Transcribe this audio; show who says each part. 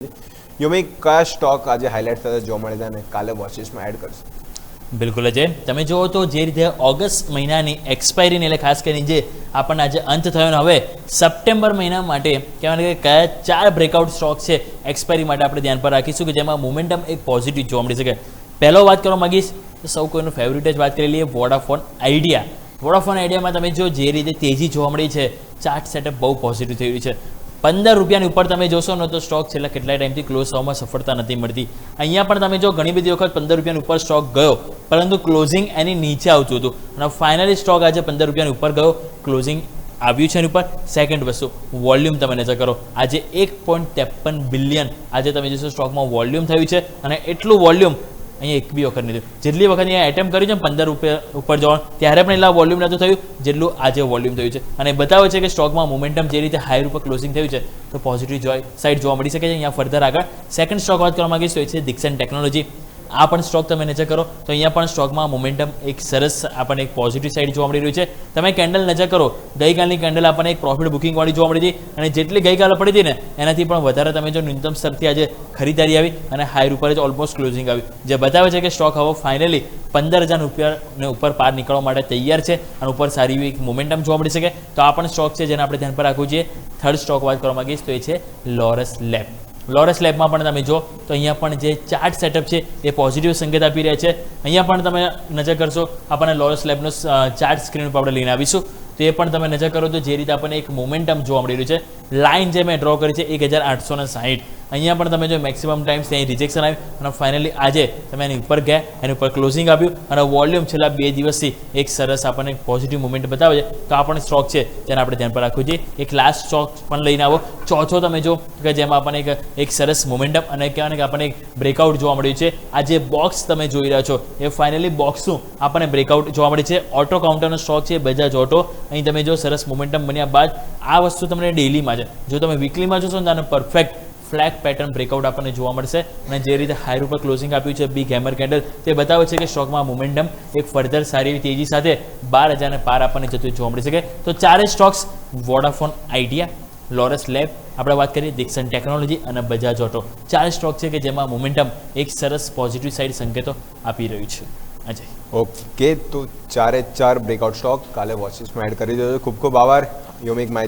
Speaker 1: યોમિક કયા સ્ટોક આજે હાઇલાઇટ થતા જોવા મળે છે અને કાલે વોચિસમાં એડ કરશે?
Speaker 2: બિલકુલ અજય, તમે જુઓ તો જે રીતે ઓગસ્ટ મહિનાની એક્સપાયરીને એટલે ખાસ કરીને જે આપણને આજે અંત થયો ને હવે સપ્ટેમ્બર મહિના માટે કહેવાય કે કયા 4 બ્રેકઆઉટ સ્ટોક છે એક્સપાયરી માટે આપણે ધ્યાન પર રાખીશું કે જેમાં મોમેન્ટમ એક પોઝિટિવ જોવા મળી શકે. પહેલો વાત કરવા માંગીશ તો સૌ કોઈનું ફેવરિટ જ વાત કરી લઈએ, વોડાફોન આઈડિયા. વોડાફોન આઈડિયામાં તમે જો જે રીતે તેજી જોવા મળી છે, ચાર્ટ સેટઅપ બહુ પોઝિટિવ થઈ રહ્યું છે. 15 રૂપિયાની ઉપર તમે જોશો ને તો સ્ટોક છેલ્લા કેટલાય ટાઈમથી ક્લોઝ થવામાં સફળતા નથી મળતી. અહીંયા પણ તમે જો ઘણી બધી વખત 15 રૂપિયાની ઉપર સ્ટોક ગયો, પરંતુ ક્લોઝિંગ એની નીચે આવતું હતું અને ફાઇનલી સ્ટોક આજે 15 રૂપિયાની ઉપર ગયો, ક્લોઝિંગ આવ્યું છે એની ઉપર. સેકન્ડ વસ્તુ, વોલ્યુમ તમે નજર કરો, આજે 1.53 બિલિયન આજે તમે જોશો સ્ટોકમાં વોલ્યુમ થયું છે અને એટલું વોલ્યુમ અહીંયા એક બી વખત નથી. જેટલી વખત અહીંયા એટેમ્પ કર્યું છે 15 રૂપિયા ઉપર જવાનું ત્યારે પણ એટલા વોલ્યુમ નહોતું થયું જેટલું આજે વોલ્યુમ થયું છે અને બતાવે છે કે સ્ટોકમાં મોમેન્ટમ જે રીતે હાઈ ઉપર ક્લોઝિંગ થયું છે તો પોઝિટિવ સાઇડ જોવા મળી શકે છે. અહીંયા ફર્ધર આગળ સેકન્ડ સ્ટોક વાત કરવા માંગીશ તો એ છે દિક્સન ટેકનોલોજી. આ પણ સ્ટોક તમે નજર કરો તો અહીંયા પણ સ્ટોકમાં મોમેન્ટમ એક સરસ આપણને એક પોઝિટિવ સાઇડ જોવા મળી રહ્યું છે. તમે કેન્ડલ નજર કરો, ગઈકાલની કેન્ડલ આપણને એક પ્રોફિટ બુકિંગવાળી જોવા મળી હતી અને જેટલી ગઈકાલે પડી હતી ને એનાથી પણ વધારે તમે જો ન્યૂનતમ સ્તરથી આજે ખરીદારી આવી અને હાઈ ઉપર જ ઓલમોસ્ટ ક્લોઝિંગ આવી, જે બતાવે છે કે સ્ટોક હવે ફાઇનલી 15,000 રૂપિયાને ઉપર પાર નીકળવા માટે તૈયાર છે અને ઉપર સારી એવી એક મોમેન્ટમ જોવા મળી શકે. તો આ પણ સ્ટોક છે જેને આપણે ધ્યાન પર રાખવું જોઈએ. થર્ડ સ્ટોક વાત કરવા માંગીશ તો એ છે લોરસ લેબ. લોરસ લેબમાં પણ તમે જો તો અહીંયા પણ જે ચાર્ટ સેટઅપ છે એ પોઝિટિવ સંકેત આપી રહ્યા છે. અહીંયા પણ તમે નજર કરશો, આપણને લોરસ લેબનો ચાર્ટ સ્ક્રીન ઉપર આપણે લઈને આવીશું તો એ પણ તમે નજર કરો તો જે રીતે આપણને એક મોમેન્ટમ જોવા મળી રહ્યું છે. લાઇન જે મેં ડ્રો કરી છે 1860, અહીંયા પણ તમે જો મેક્સિમમ ટાઈમ્સ ત્યાં રિજેક્શન આવ્યું અને ફાઇનલી આજે તમે એની ઉપર ગયા, એની ઉપર ક્લોઝિંગ આપ્યું અને વોલ્યુમ છેલ્લા 2 દિવસથી એક સરસ આપણને પોઝિટિવ મુવમેન્ટ બતાવે છે. તો આ પણ સ્ટોક છે જેને આપણે ધ્યાન પર રાખવું જોઈએ. એક લાસ્ટ સ્ટોક પણ લઈને આવો, ચોથો તમે જો કે જેમાં આપણને એક સરસ મોમેન્ટમ અને કહેવાય કે આપણને એક બ્રેકઆઉટ જોવા મળ્યું છે. આ જે બોક્સ તમે જોઈ રહ્યા છો એ ફાઇનલી બોક્સનું આપણને બ્રેકઆઉટ જોવા મળે છે. ઓટો કાઉન્ટરનો સ્ટોક છે બજાજ ઓટો. અહીં તમે જો સરસ મોમેન્ટમ બન્યા બાદ આ વસ્તુ તમને ડેલીમાં છે, જો તમે વીકલીમાં જોશો ને તો ફરફેક્ટ ફ્લેગ પેટર્ન બ્રેકઆઉટ આપણને જોવા મળશે અને જે રીતે હાઈ ઉપર ક્લોઝિંગ આપ્યું છે બિગ હેમર કેન્ડલ, તે બતાવે છે કે સ્ટોકમાં મોમેન્ટમ એક ફર્ધર સારી એવી તેજી સાથે 12,000 ને પાર આપણને જતું જોવા મળી શકે. તો ચારે Stokes Vodafone idea, Laurus lab, આપણે વાત કરીએ દિક્સન ટેકનોલોજી અને બજાજ ઓટો, 4 સ્ટોક છે કે જેમાં મોમેન્ટમ એક સરસ પોઝિટિવ સાઇડ સંકેતો આપી રહ્યું છે. અજય,
Speaker 1: ઓકે, તો 4 બ્રેકઆઉટ સ્ટોક કાલે વોચિસમાં એડ કરી દેજો. ખૂબ ખૂબ આભાર યોમિક માહિતી